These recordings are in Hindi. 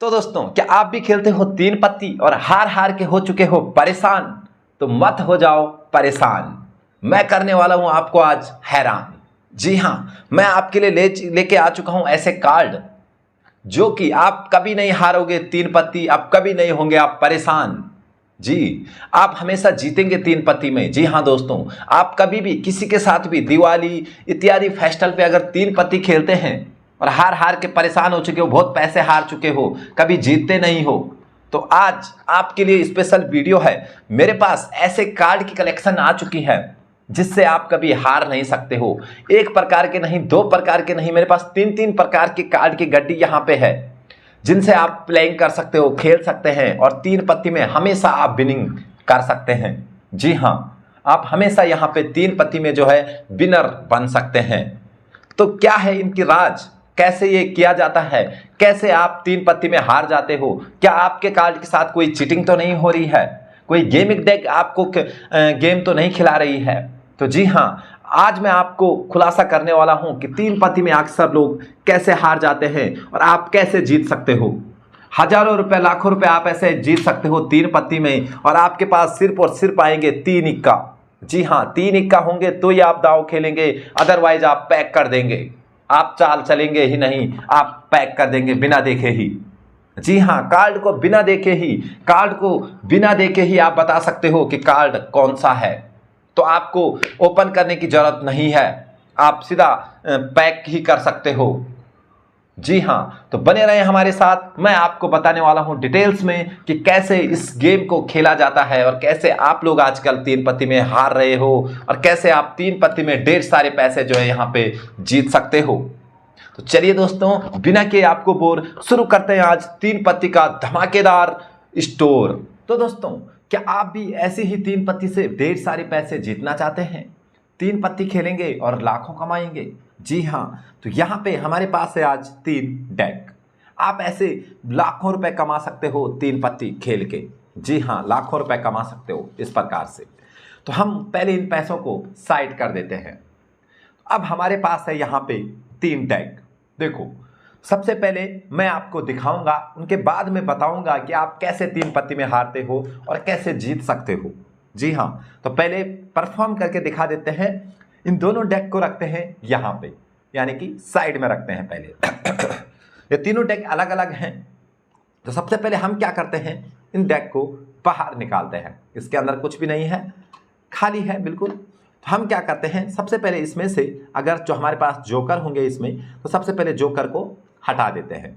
तो दोस्तों, क्या आप भी खेलते हो तीन पत्ती और हार हार के हो चुके हो परेशान? तो मत हो जाओ परेशान, मैं करने वाला हूं आपको आज हैरान। जी हां, मैं आपके लिए लेके आ चुका हूं ऐसे कार्ड जो कि आप कभी नहीं हारोगे तीन पत्ती, आप कभी नहीं होंगे आप परेशान। जी, आप हमेशा जीतेंगे तीन पत्ती में। जी हाँ दोस्तों, आप कभी भी किसी के साथ भी दिवाली इत्यादि फेस्टिवल पे अगर तीन पत्ती खेलते हैं और हार हार के परेशान हो चुके हो, बहुत पैसे हार चुके हो, कभी जीतते नहीं हो, तो आज आपके लिए स्पेशल वीडियो है। मेरे पास ऐसे कार्ड की कलेक्शन आ चुकी है जिससे आप कभी हार नहीं सकते हो। एक प्रकार के नहीं, दो प्रकार के नहीं, मेरे पास तीन तीन प्रकार के कार्ड की गड्डी यहाँ पे है जिनसे आप प्लेइंग कर सकते हो, खेल सकते हैं और तीन पत्ती में हमेशा आप विनिंग कर सकते हैं। जी हाँ, आप हमेशा यहाँ पे तीन पत्ती में जो है विनर बन सकते हैं। तो क्या है इनकी राज, कैसे ये किया जाता है, कैसे आप तीन पत्ती में हार जाते हो? क्या आपके कार्ड के साथ कोई चीटिंग तो नहीं हो रही है? कोई गेमिंग डेक आपको गेम तो नहीं खिला रही है? तो जी हाँ, आज मैं आपको खुलासा करने वाला हूं कि तीन पत्ती में अक्सर लोग कैसे हार जाते हैं और आप कैसे जीत सकते हो। हजारों रुपए, लाखों रुपए आप ऐसे जीत सकते हो तीन पत्ती में, और आपके पास सिर्फ और सिर्फ आएंगे तीन इक्का। जी हाँ, तीन इक्का होंगे तो ही आप दाव खेलेंगे, अदरवाइज आप पैक कर देंगे। आप चाल चलेंगे ही नहीं, आप पैक कर देंगे बिना देखे ही। जी हाँ, कार्ड को बिना देखे ही आप बता सकते हो कि कार्ड कौन सा है। तो आपको ओपन करने की जरूरत नहीं है, आप सीधा पैक ही कर सकते हो। जी हाँ, तो बने रहे हमारे साथ, मैं आपको बताने वाला हूं डिटेल्स में कि कैसे इस गेम को खेला जाता है और कैसे आप लोग आजकल तीन पत्ती में हार रहे हो और कैसे आप तीन पत्ती में ढेर सारे पैसे जो है यहाँ पे जीत सकते हो। तो चलिए दोस्तों, बिना के आपको बोर, शुरू करते हैं आज तीन पत्ती का धमाकेदार स्टोर। तो दोस्तों, क्या आप भी ऐसे ही तीन पत्ती से ढेर सारे पैसे जीतना चाहते हैं? तीन पत्ती खेलेंगे और लाखों कमाएंगे? जी हाँ, तो यहाँ पे हमारे पास है आज तीन डेक। आप ऐसे लाखों रुपए कमा सकते हो तीन पत्ती खेल के। जी हाँ, लाखों रुपए कमा सकते हो इस प्रकार से। तो हम पहले इन पैसों को साइड कर देते हैं। अब हमारे पास है यहाँ पे तीन डेक। देखो, सबसे पहले मैं आपको दिखाऊंगा, उनके बाद में बताऊंगा कि आप कैसे तीन पत्ती में हारते हो और कैसे जीत सकते हो। जी हाँ, तो पहले परफॉर्म करके दिखा देते हैं। इन दोनों डेक को रखते हैं यहाँ पे, यानी कि साइड में रखते हैं पहले। ये तीनों डेक अलग अलग हैं। तो सबसे पहले हम क्या करते हैं, इन डेक को बाहर निकालते हैं। इसके अंदर कुछ भी नहीं है, खाली है बिल्कुल। तो हम क्या करते हैं, सबसे पहले इसमें से अगर जो हमारे पास जोकर होंगे इसमें, तो सबसे पहले जोकर को हटा देते हैं।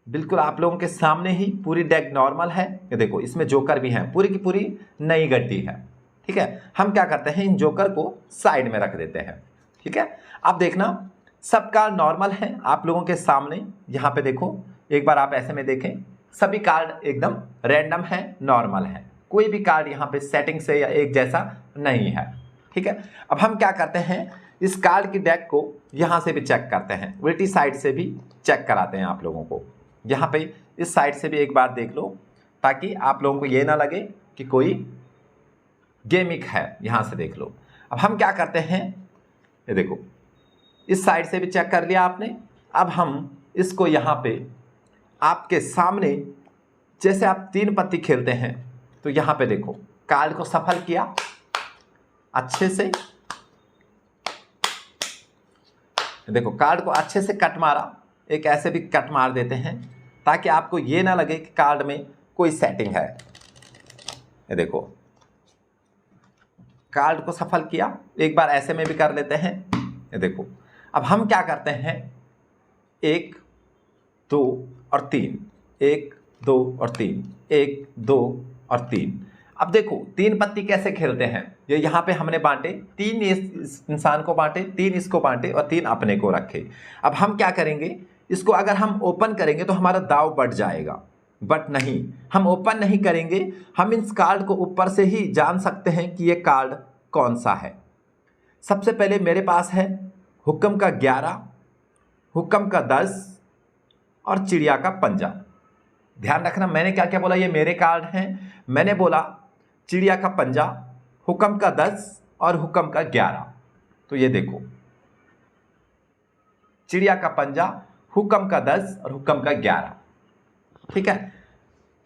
बिल्कुल आप लोगों के सामने ही पूरी डेक नॉर्मल है। ये देखो, इसमें जोकर भी है, पूरी की पूरी नई गड्डी है। ठीक है, हम क्या करते हैं, इन जोकर को साइड में रख देते हैं। ठीक है, अब देखना सब कार्ड नॉर्मल है आप लोगों के सामने। यहाँ पे देखो, एक बार आप ऐसे में देखें, सभी कार्ड एकदम रैंडम है, नॉर्मल है। कोई भी कार्ड यहाँ पे सेटिंग से या एक जैसा नहीं है। ठीक है, अब हम क्या करते हैं, इस कार्ड की डेक को यहाँ से भी चेक करते हैं, उल्टी साइड से भी चेक कराते हैं आप लोगों को। यहाँ पे इस साइड से भी एक बार देख लो, ताकि आप लोगों को ये ना लगे कि कोई गेमिक है। यहाँ से देख लो। अब हम क्या करते हैं, ये देखो, इस साइड से भी चेक कर लिया आपने। अब हम इसको यहाँ पे आपके सामने, जैसे आप तीन पत्ती खेलते हैं, तो यहाँ पे देखो, कार्ड को सफल किया अच्छे से। देखो, कार्ड को अच्छे से कट मारा, एक ऐसे भी कट मार देते हैं ताकि आपको ये ना लगे कि कार्ड में कोई सेटिंग है। ये देखो, कार्ड को सफल किया, एक बार ऐसे में भी कर लेते हैं। ये देखो, अब हम क्या करते हैं, एक दो और तीन, एक दो और तीन, एक दो और तीन। अब देखो, तीन पत्ती कैसे खेलते हैं, ये यहाँ पे हमने बांटे, तीन इस इंसान को बांटे, तीन इसको बांटे और तीन अपने को रखे। अब हम क्या करेंगे, इसको अगर हम ओपन करेंगे तो हमारा दाव बढ़ जाएगा, बट नहीं, हम ओपन नहीं करेंगे। हम इस कार्ड को ऊपर से ही जान सकते हैं कि ये कार्ड कौन सा है। सबसे पहले मेरे पास है हुक्म का 11, हुक्म का 10 और चिड़िया का पंजा। ध्यान रखना, मैंने क्या क्या बोला, ये मेरे कार्ड हैं। मैंने बोला चिड़िया का पंजा, हुक्म का 10 और हुक्म का 11। तो ये देखो, चिड़िया का पंजा, हुक्म का 10 और हुक्म का 11। ठीक है।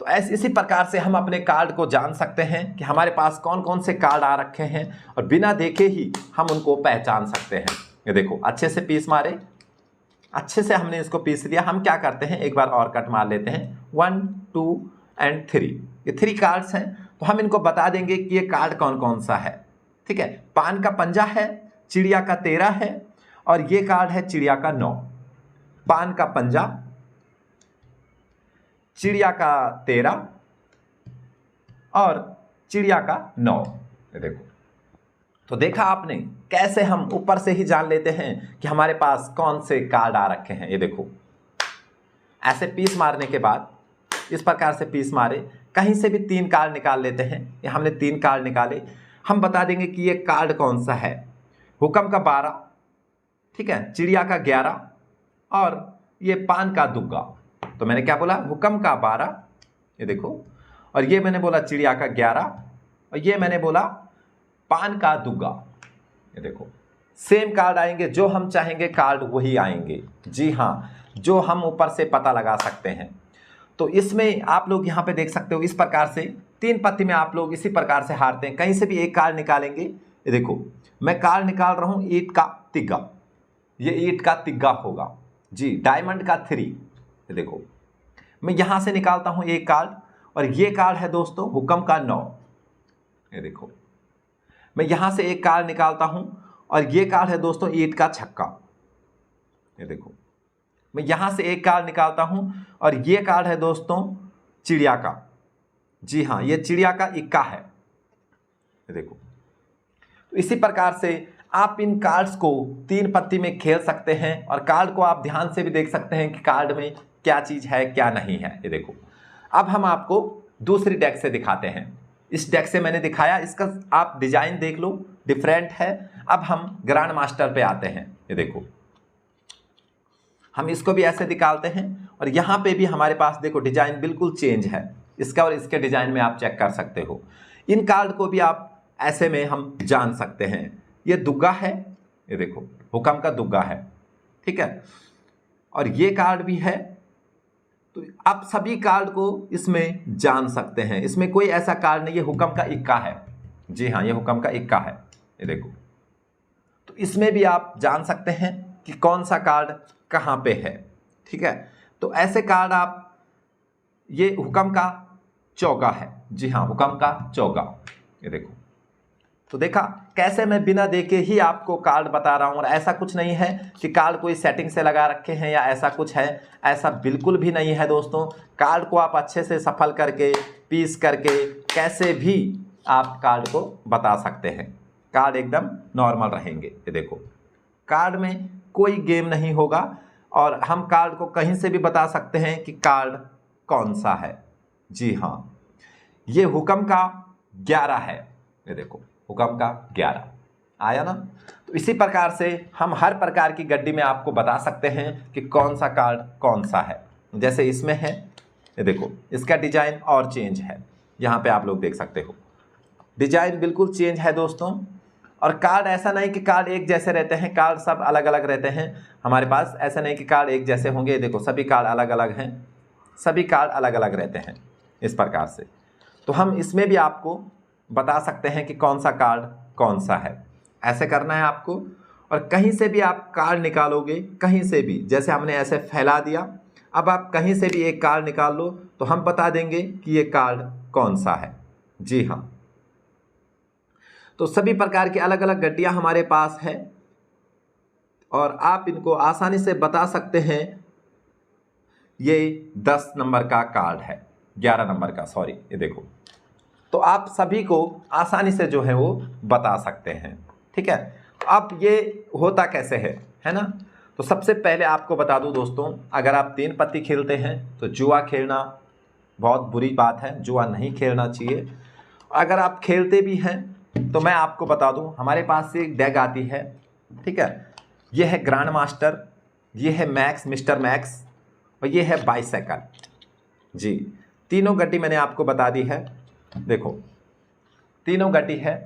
तो ऐसे इसी प्रकार से हम अपने कार्ड को जान सकते हैं कि हमारे पास कौन कौन से कार्ड आ रखे हैं और बिना देखे ही हम उनको पहचान सकते हैं। ये देखो अच्छे से पीस मारे, अच्छे से हमने इसको पीस दिया। हम क्या करते हैं, एक बार और कट मार लेते हैं। 1 2 एंड 3, ये 3 कार्ड्स हैं। तो हम इनको बता देंगे कि ये कार्ड कौन कौन सा है। ठीक है, पान का पंजा है, चिड़िया का 13 है और ये कार्ड है चिड़िया का 9। पान का पंजा, चिड़िया का 13 और चिड़िया का 9। ये देखो, तो देखा आपने कैसे हम ऊपर से ही जान लेते हैं कि हमारे पास कौन से कार्ड आ रखे हैं। ये देखो, ऐसे पीस मारने के बाद इस प्रकार से पीस मारे, कहीं से भी 3 कार्ड निकाल लेते हैं। ये हमने 3 कार्ड निकाले, हम बता देंगे कि ये कार्ड कौन सा है। हुक्म का 12, ठीक है, चिड़िया का 11 और ये पान का दुग्गा। तो मैंने क्या बोला, हुक्म का 12, ये देखो, और ये मैंने बोला चिड़िया का 11 और ये मैंने बोला पान का दुग्गा। ये देखो, सेम कार्ड आएंगे, जो हम चाहेंगे कार्ड वही आएंगे। जी हाँ, जो हम ऊपर से पता लगा सकते हैं। तो इसमें आप लोग यहाँ पे देख सकते हो, इस प्रकार से 3 पत्ती में आप लोग इसी प्रकार से हारते हैं। कहीं से भी एक कार्ड निकालेंगे। ये देखो, मैं कार्ड निकाल रहा हूँ ईंट का तिग्गा, ये ईंट का तिग्गा होगा जी। डायमंड का 3, ये देखो, मैं यहाँ से निकालता हूँ एक कार्ड और ये कार्ड है दोस्तों हुक्म का 9। ये देखो, मैं यहाँ से एक कार्ड निकालता हूँ और ये कार्ड है दोस्तों ईंट का छक्का। ये देखो, मैं यहाँ से एक कार्ड निकालता हूँ और ये कार्ड है दोस्तों चिड़िया का। जी हाँ, ये चिड़िया का इक्का है। ये देखो, तो इसी प्रकार से आप इन कार्ड्स को 3 पत्ती में खेल सकते हैं और कार्ड को आप ध्यान से भी देख सकते हैं कि कार्ड में क्या चीज़ है क्या नहीं है। ये देखो, अब हम आपको दूसरी डेक से दिखाते हैं। इस डेक से मैंने दिखाया, इसका आप डिजाइन देख लो, डिफरेंट है। अब हम ग्रैंड मास्टर पे आते हैं। ये देखो, हम इसको भी ऐसे निकालते हैं और यहाँ पे भी हमारे पास देखो डिजाइन बिल्कुल चेंज है। इसका और इसके डिजाइन में आप चेक कर सकते हो। इन कार्ड को भी आप ऐसे में हम जान सकते हैं। ये दुग्गा है, ये देखो हुक्म का दुग्गा है, ठीक है, और ये कार्ड भी है। तो आप सभी कार्ड को इसमें जान सकते हैं। इसमें कोई ऐसा कार्ड नहीं, ये हुक्म का इक्का है। जी हाँ, ये हुक्म का इक्का है। ये देखो, तो इसमें भी आप जान सकते हैं कि कौन सा कार्ड कहाँ पे है। ठीक है, तो ऐसे कार्ड आप, ये हुक्म का चौगा है। जी हाँ, हुक्म का चौगा। ये देखो, तो देखा कैसे मैं बिना देखे ही आपको कार्ड बता रहा हूँ। और ऐसा कुछ नहीं है कि कार्ड कोई सेटिंग से लगा रखे हैं या ऐसा कुछ है, ऐसा बिल्कुल भी नहीं है दोस्तों। कार्ड को आप अच्छे से सफल करके, पीस करके, कैसे भी आप कार्ड को बता सकते हैं। कार्ड एकदम नॉर्मल रहेंगे। ये देखो, कार्ड में कोई गेम नहीं होगा और हम कार्ड को कहीं से भी बता सकते हैं कि कार्ड कौन सा है। जी हाँ, ये हुक्म का 11 है। ये देखो, हुक्म का 11 आया ना। तो इसी प्रकार से हम हर प्रकार की गड्डी में आपको बता सकते हैं कि कौन सा कार्ड कौन सा है। जैसे इसमें है, ये देखो, इसका डिजाइन और चेंज है। यहाँ पे आप लोग देख सकते हो, डिजाइन बिल्कुल चेंज है दोस्तों। और कार्ड ऐसा नहीं कि कार्ड एक जैसे रहते हैं, कार्ड सब अलग अलग रहते हैं हमारे पास। ऐसा नहीं कि कार्ड एक जैसे होंगे। देखो, सभी कार्ड अलग अलग हैं, सभी कार्ड अलग अलग रहते हैं इस प्रकार से। तो हम इसमें भी आपको बता सकते हैं कि कौन सा कार्ड कौन सा है। ऐसे करना है आपको। और कहीं से भी आप कार्ड निकालोगे, कहीं से भी, जैसे हमने ऐसे फैला दिया, अब आप कहीं से भी एक कार्ड निकाल लो तो हम बता देंगे कि ये कार्ड कौन सा है। जी हाँ, तो सभी प्रकार की अलग अलग गड्डियाँ हमारे पास है और आप इनको आसानी से बता सकते हैं। ये 10 नंबर का कार्ड है, 11 नंबर का, सॉरी। ये देखो, तो आप सभी को आसानी से जो है वो बता सकते हैं। ठीक है, अब ये होता कैसे है ना। तो सबसे पहले आपको बता दूं दोस्तों, अगर आप 3 पत्ती खेलते हैं तो जुआ खेलना बहुत बुरी बात है, जुआ नहीं खेलना चाहिए। अगर आप खेलते भी हैं तो मैं आपको बता दूं, हमारे पास से एक डेक आती है। ठीक है, ये है ग्रैंड मास्टर, ये है मैक्स, मिस्टर मैक्स, और ये है बाइसाइकिल। जी, तीनों गड्डी मैंने आपको बता दी है। देखो, तीनों गड्डी है,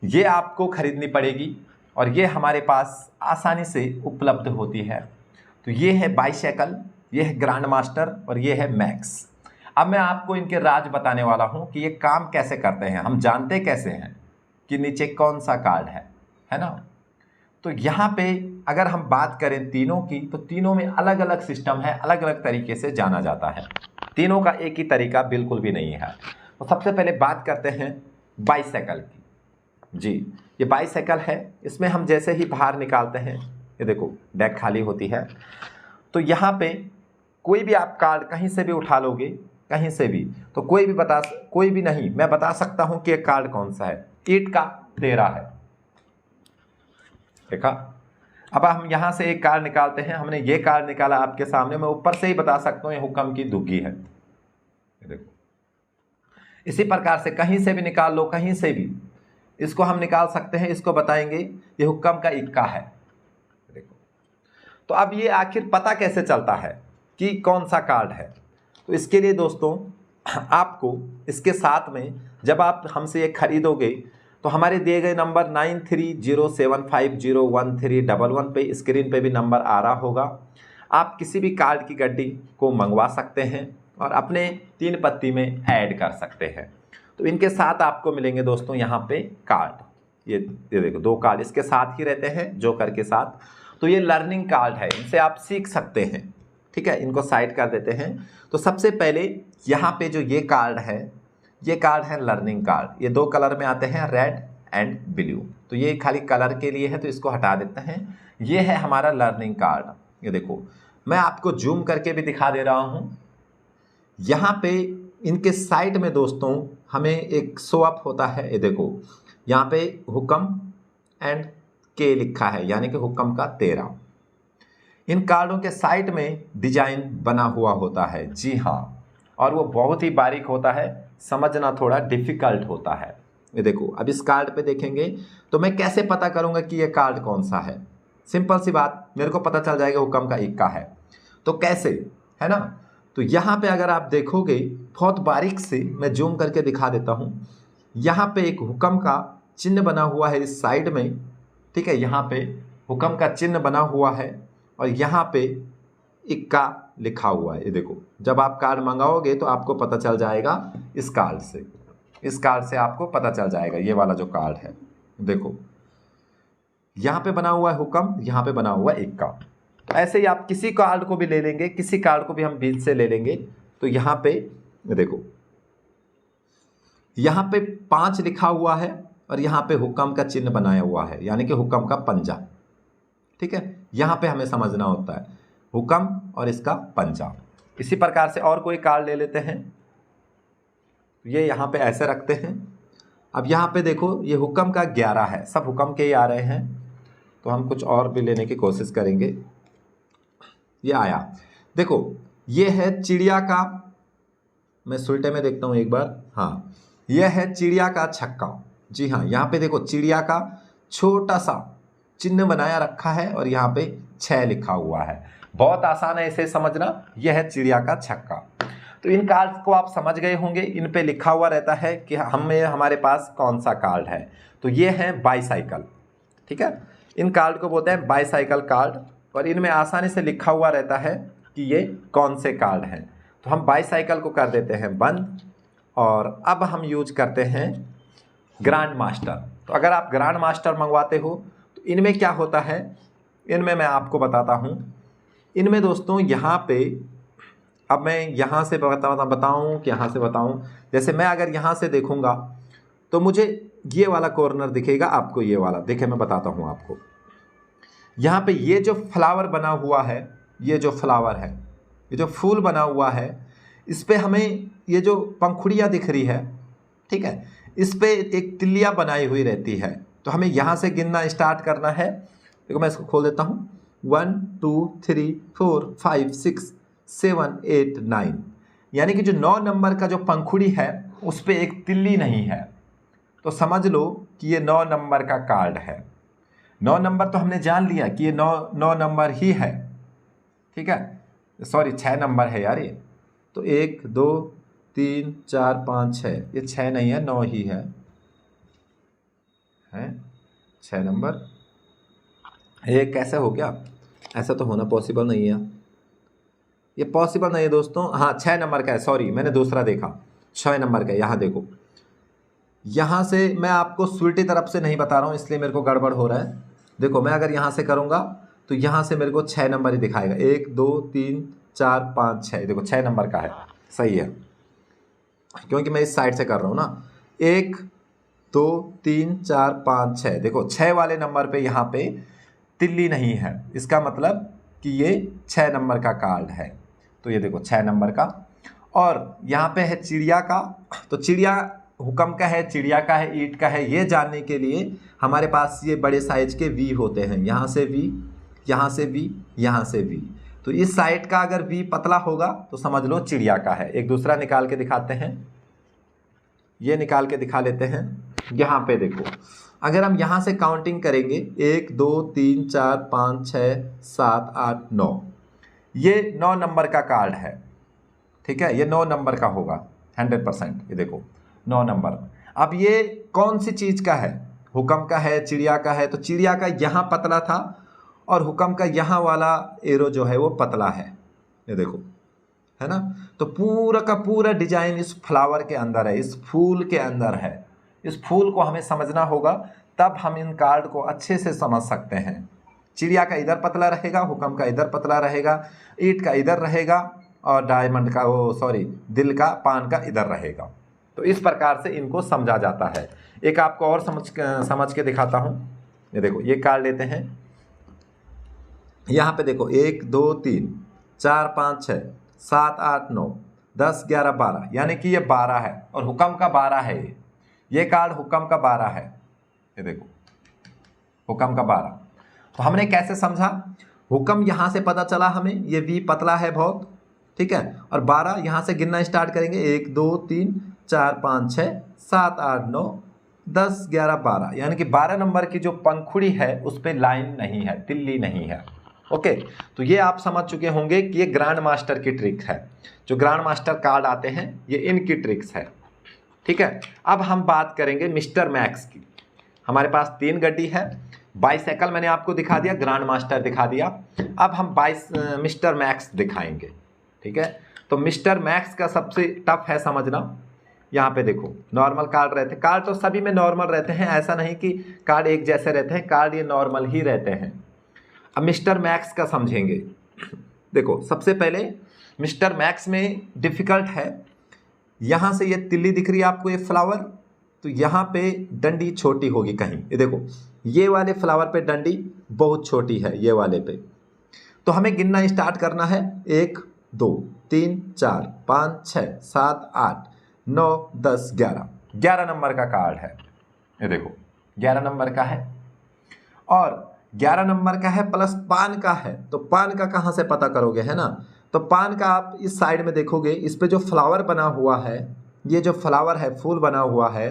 ये आपको खरीदनी पड़ेगी और ये हमारे पास आसानी से उपलब्ध होती है। तो ये है बाइसाइकिल, ये है ग्रैंड मास्टर और ये है मैक्स। अब मैं आपको इनके राज बताने वाला हूं कि ये काम कैसे करते हैं, हम जानते कैसे हैं कि नीचे कौन सा कार्ड है ना। तो यहाँ पे अगर हम बात करें तीनों की, तो तीनों में अलग अलग सिस्टम है, अलग अलग तरीके से जाना जाता है, तीनों का एक ही तरीका बिल्कुल भी नहीं है। तो सबसे पहले बात करते हैं बाइसाइकिल की। जी, ये बाइसाइकिल है, इसमें हम जैसे ही बाहर निकालते हैं, ये देखो डेक खाली होती है, तो यहाँ पे कोई भी आप कार्ड कहीं से भी उठा लोगे, कहीं से भी, तो कोई भी नहीं, मैं बता सकता हूं कि ये कार्ड कौन सा है। ईंट का 13 है, देखा। अब हम यहां से एक कार्ड निकालते हैं, हमने ये कार्ड निकाला आपके सामने, मैं ऊपर से ही बता सकता हूं ये हुक्म की दुग्गी है, देखो। इसी प्रकार से कहीं से भी निकाल लो, कहीं से भी इसको हम निकाल सकते हैं, इसको बताएंगे ये हुक्म का इक्का है, देखो। तो अब ये आखिर पता कैसे चलता है कि कौन सा कार्ड है? तो इसके लिए दोस्तों आपको इसके साथ में जब आप हमसे ये खरीदोगे तो हमारे दिए गए नंबर 9307501311 पे स्क्रीन पे भी नंबर आ रहा होगा। आप किसी भी कार्ड की गड्डी को मंगवा सकते हैं और अपने 3 पत्ती में ऐड कर सकते हैं। तो इनके साथ आपको मिलेंगे दोस्तों यहाँ पे कार्ड, ये देखो 2 कार्ड इसके साथ ही रहते हैं, जोकर के साथ। तो ये लर्निंग कार्ड है, इनसे आप सीख सकते हैं, ठीक है। इनको साइड कर देते हैं। तो सबसे पहले यहाँ पे जो ये कार्ड है, ये कार्ड है लर्निंग कार्ड। ये 2 कलर में आते हैं, रेड एंड ब्लू। तो ये खाली कलर के लिए है, तो इसको हटा देते हैं। ये है हमारा लर्निंग कार्ड, ये देखो। मैं आपको जूम करके भी दिखा दे रहा हूँ। यहाँ पे इनके साइड में दोस्तों हमें एक शो अप होता है, ये देखो। यहाँ पे हुक्म एंड के लिखा है, यानी कि हुक्म का 13। इन कार्डों के साइड में डिजाइन बना हुआ होता है, जी हाँ, और वो बहुत ही बारीक होता है, समझना थोड़ा डिफिकल्ट होता है। ये देखो, अब इस कार्ड पे देखेंगे तो मैं कैसे पता करूंगा कि ये कार्ड कौन सा है? सिंपल सी बात, मेरे को पता चल जाएगा हुक्म का इक्का है। तो कैसे, है ना? तो यहाँ पे अगर आप देखोगे बहुत बारीक से, मैं जूम करके दिखा देता हूँ। यहाँ पे एक हुक्म का चिन्ह बना हुआ है इस साइड में, ठीक है। यहाँ पे हुक्म का चिन्ह बना हुआ है और यहाँ पे इक्का लिखा हुआ है, ये देखो। जब आप कार्ड मंगाओगे तो आपको पता चल जाएगा इस कार्ड से आपको पता चल जाएगा। ये वाला जो कार्ड है, देखो, यहाँ पे बना हुआ है हुक्म, यहाँ पे बना हुआ है इक्का। तो ऐसे ही आप किसी कार्ड को भी ले लेंगे, किसी कार्ड को भी हम बीच से ले लेंगे, तो यहाँ पे देखो, यहाँ पे 5 लिखा हुआ है और यहाँ पे हुक्म का चिन्ह बनाया हुआ है, यानी कि हुक्म का पंजा, ठीक है। यहाँ पे हमें समझना होता है हुक्म और इसका पंजा। इसी प्रकार से और कोई कार्ड ले लेते हैं, ये यहाँ पे ऐसे रखते हैं। अब यहाँ पे देखो, ये हुक्म का 11 है, सब हुक्म के ही आ रहे हैं, तो हम कुछ और भी लेने की कोशिश करेंगे। ये आया, देखो, ये है चिड़िया का, मैं सुलटे में देखता हूँ एक बार, हाँ, यह है चिड़िया का छक्का। जी हाँ, यहाँ पे देखो चिड़िया का छोटा सा चिन्ह बनाया रखा है और यहाँ पे 6 लिखा हुआ है। बहुत आसान है इसे समझना, यह है चिड़िया का छक्का। तो इन कार्ड्स को आप समझ गए होंगे, इन पे लिखा हुआ रहता है कि हमारे पास कौन सा कार्ड है। तो ये है बाईसाइकिल, ठीक है। इन कार्ड को बोलते हैं बाईसाइकिल कार्ड और इनमें आसानी से लिखा हुआ रहता है कि ये कौन से कार्ड हैं। तो हम बाईसाइकिल को कर देते हैं बंद और अब हम यूज करते हैं ग्रैंड मास्टर। तो अगर आप ग्रैंड मास्टर मंगवाते हो तो इनमें क्या होता है, इनमें मैं आपको बताता हूँ। इनमें दोस्तों यहाँ पे, अब मैं यहाँ से बताऊँ कि यहाँ से बताऊँ, जैसे मैं अगर यहाँ से देखूँगा तो मुझे ये वाला कॉर्नर दिखेगा, आपको ये वाला, देखिए मैं बताता हूँ आपको। यहाँ पे ये जो फ्लावर बना हुआ है, ये जो फ्लावर है, ये जो फूल बना हुआ है, इस पे हमें ये जो पंखुड़ियाँ दिख रही है, ठीक है, इस पे एक तिल्लियाँ बनाई हुई रहती है। तो हमें यहाँ से गिनना स्टार्ट करना है। देखो मैं इसको खोल देता हूँ, 1 2 3 4 5 6 7 8 9, यानी कि जो 9 नंबर का जो पंखुड़ी है उस पे एक तिल्ली नहीं है, तो समझ लो कि ये 9 नंबर का कार्ड है। 9 नंबर तो हमने जान लिया कि ये 9 नंबर ही है, ठीक है, सॉरी 6 नंबर है यार ये। तो 1 2 3 4 5 6, ये 6 नहीं है, 9 ही है 6 नंबर। ये कैसे हो गया? ऐसा तो होना पॉसिबल नहीं है। ये पॉसिबल नहीं है दोस्तों। हाँ 6 नंबर का है, सॉरी मैंने दूसरा देखा, 6 नंबर का है। यहाँ देखो, यहाँ से मैं आपको स्वीटी तरफ से नहीं बता रहा हूँ इसलिए मेरे को गड़बड़ हो रहा है। देखो मैं अगर यहाँ से करूँगा तो यहाँ से मेरे को 6 नंबर ही दिखाएगा, 1 2 3 4 5 6, देखो 6 नंबर का है, सही है क्योंकि मैं इस साइड से कर रहा हूँ ना। 1 2 3 4 5 6, देखो 6 वाले नंबर पे यहाँ पे तिल्ली नहीं है, इसका मतलब कि ये 6 नंबर का कार्ड है। तो ये देखो 6 नंबर का। और यहाँ पे है चिड़िया का, तो चिड़िया हुक्म का है, चिड़िया का है, ईंट का है। ये जानने के लिए हमारे पास ये बड़े साइज के वी होते हैं, यहाँ से वी, यहाँ से वी, यहाँ से वी। तो इस साइड का अगर वी पतला होगा तो समझ लो चिड़िया का है। एक दूसरा निकाल के दिखाते हैं, ये निकाल के दिखा लेते हैं। यहाँ पे देखो, अगर हम यहाँ से काउंटिंग करेंगे 1 2 3 4 5 6 7 8 9, ये 9 नंबर का कार्ड है, ठीक है, ये 9 नंबर का होगा 100%। ये देखो 9 नंबर। अब ये कौन सी चीज़ का है, हुक्म का है, चिड़िया का है। तो चिड़िया का यहाँ पतला था और हुक्म का यहाँ वाला एरो जो है वो पतला है, ये देखो, है ना। तो पूरा का पूरा डिजाइन इस फ्लावर के अंदर है, इस फूल के अंदर है। इस फूल को हमें समझना होगा, तब हम इन कार्ड को अच्छे से समझ सकते हैं। चिड़िया का इधर पतला रहेगा, हुक्म का इधर पतला रहेगा, ईंट का इधर रहेगा और डायमंड का दिल का, पान का इधर रहेगा। तो इस प्रकार से इनको समझा जाता है। एक आपको और समझ के दिखाता हूँ। ये देखो, ये कार्ड लेते हैं, यहाँ पे देखो 1 2 3 4 5 6 7 8 9 10 11 12, यानी कि ये 12 है और हुक्म का 12 है। ये कार्ड हुक्म का 12 है, ये देखो हुक्म का 12। तो हमने कैसे समझा, हुक्म यहाँ से पता चला हमें, ये वी पतला है बहुत, ठीक है, और 12 यहाँ से गिनना स्टार्ट करेंगे, 1 2 3 4 5 6 7 8 9 10 11 12, यानी कि 12 नंबर की जो पंखुड़ी है उस पर लाइन नहीं है, तिल्ली नहीं है। ओके, तो ये आप समझ चुके होंगे कि ये ग्रैंड मास्टर की ट्रिक है। जो ग्रैंड मास्टर कार्ड आते हैं ये इनकी ट्रिक्स है, ठीक है। अब हम बात करेंगे मिस्टर मैक्स की। हमारे पास 3 गड्डी है, बाइसाइकिल मैंने आपको दिखा दिया, ग्रैंड मास्टर दिखा दिया। अब हम मिस्टर मैक्स दिखाएंगे, ठीक है। तो मिस्टर मैक्स का सबसे टफ है समझना। यहाँ पे देखो नॉर्मल कार्ड रहते हैं, कार्ड तो सभी में नॉर्मल रहते हैं, ऐसा नहीं कि कार्ड एक जैसे रहते हैं, कार्ड ये नॉर्मल ही रहते हैं। अब मिस्टर मैक्स का समझेंगे। देखो सबसे पहले मिस्टर मैक्स में डिफ़िकल्ट है, यहाँ से ये तिल्ली दिख रही है आपको, ये फ्लावर, तो यहाँ पे डंडी छोटी होगी कहीं, ये देखो ये वाले फ्लावर पे डंडी बहुत छोटी है, ये वाले पे। तो हमें गिनना स्टार्ट करना है, 1 2 3 4 5 6 7 8 9 10 11, 11 नंबर का कार्ड है, ये देखो 11 नंबर का है। और 11 नंबर का है प्लस पान का है, तो पान का कहाँ से पता करोगे, है ना। तो पान का आप इस साइड में देखोगे, इस पे जो फ्लावर बना हुआ है, ये जो फ्लावर है, फूल बना हुआ है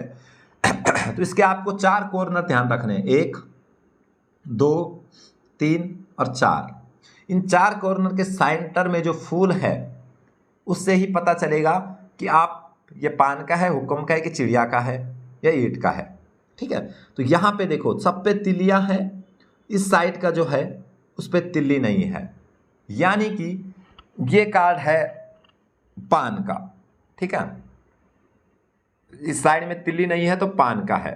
तो इसके आपको 4 कॉर्नर ध्यान रखने हैं, 1 2 3 और 4। इन 4 कॉर्नर के सेंटर में जो फूल है उससे ही पता चलेगा कि आप ये पान का है, हुक्म का है, कि चिड़िया का है या ईंट का है, ठीक है। तो यहाँ पे देखो सब पे तिल्लियाँ हैं, इस साइड का जो है उस पर तिल्ली नहीं है, यानी कि ये कार्ड है पान का, ठीक है। इस साइड में तिल्ली नहीं है तो पान का है।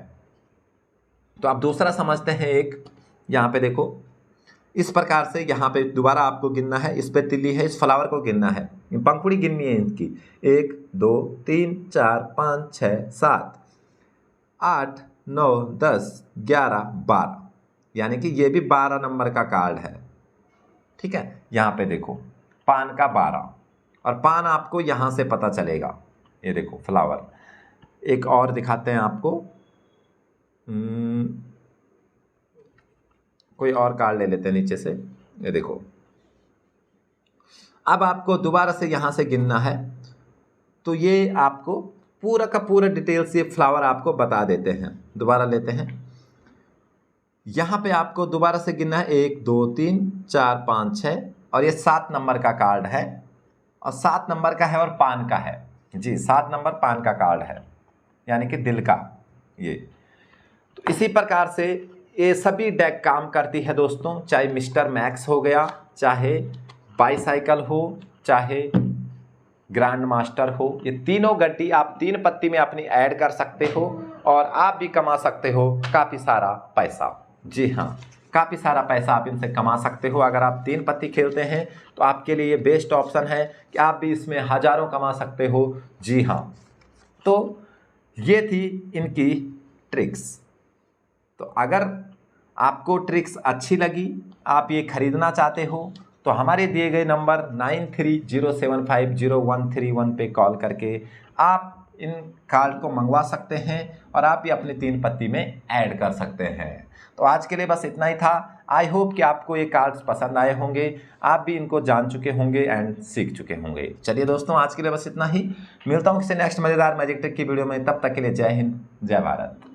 तो आप दूसरा समझते हैं, एक यहाँ पे देखो इस प्रकार से, यहाँ पे दोबारा आपको गिनना है, इस पे तिल्ली है, इस फ्लावर को गिनना है, पंखुड़ी गिननी है इनकी, 1 2 3 4 5 6 7 8 9 10 11 12, यानी कि ये भी 12 नंबर का कार्ड है, ठीक है। यहाँ पे देखो पान का 12, और पान आपको यहाँ से पता चलेगा, ये देखो फ्लावर। एक और दिखाते हैं आपको, कोई और कार्ड ले लेते हैं नीचे से, ये देखो। अब आपको दोबारा से यहाँ से गिनना है, तो ये आपको पूरा का पूरा डिटेल्स ये फ्लावर आपको बता देते हैं। दोबारा लेते हैं, यहाँ पे आपको दोबारा से गिनना है, 1 2 3 4 5 6, और ये 7 नंबर का कार्ड है, और 7 नंबर का है और पान का है जी, 7 नंबर पान का कार्ड है, यानी कि दिल का ये। तो इसी प्रकार से ये सभी डेक काम करती है दोस्तों, चाहे मिस्टर मैक्स हो गया, चाहे बाईसाइकिल हो, चाहे ग्रैंड मास्टर हो, ये तीनों गड्डी आप 3 पत्ती में अपनी ऐड कर सकते हो और आप भी कमा सकते हो काफ़ी सारा पैसा। जी हाँ, काफ़ी सारा पैसा आप इनसे कमा सकते हो। अगर आप 3 पत्ती खेलते हैं तो आपके लिए ये बेस्ट ऑप्शन है कि आप भी इसमें हज़ारों कमा सकते हो। जी हाँ, तो ये थी इनकी ट्रिक्स। तो अगर आपको ट्रिक्स अच्छी लगी, आप ये ख़रीदना चाहते हो, तो हमारे दिए गए नंबर 9307501331 पे कॉल करके आप इन कार्ड को मंगवा सकते हैं और आप भी अपनी 3 पत्ती में ऐड कर सकते हैं। तो आज के लिए बस इतना ही था। आई होप कि आपको ये कार्ड्स पसंद आए होंगे, आप भी इनको जान चुके होंगे एंड सीख चुके होंगे। चलिए दोस्तों, आज के लिए बस इतना ही। मिलता हूँ किसी नेक्स्ट मज़ेदार मैजिक ट्रिक की वीडियो में। तब तक के लिए जय हिंद, जय भारत।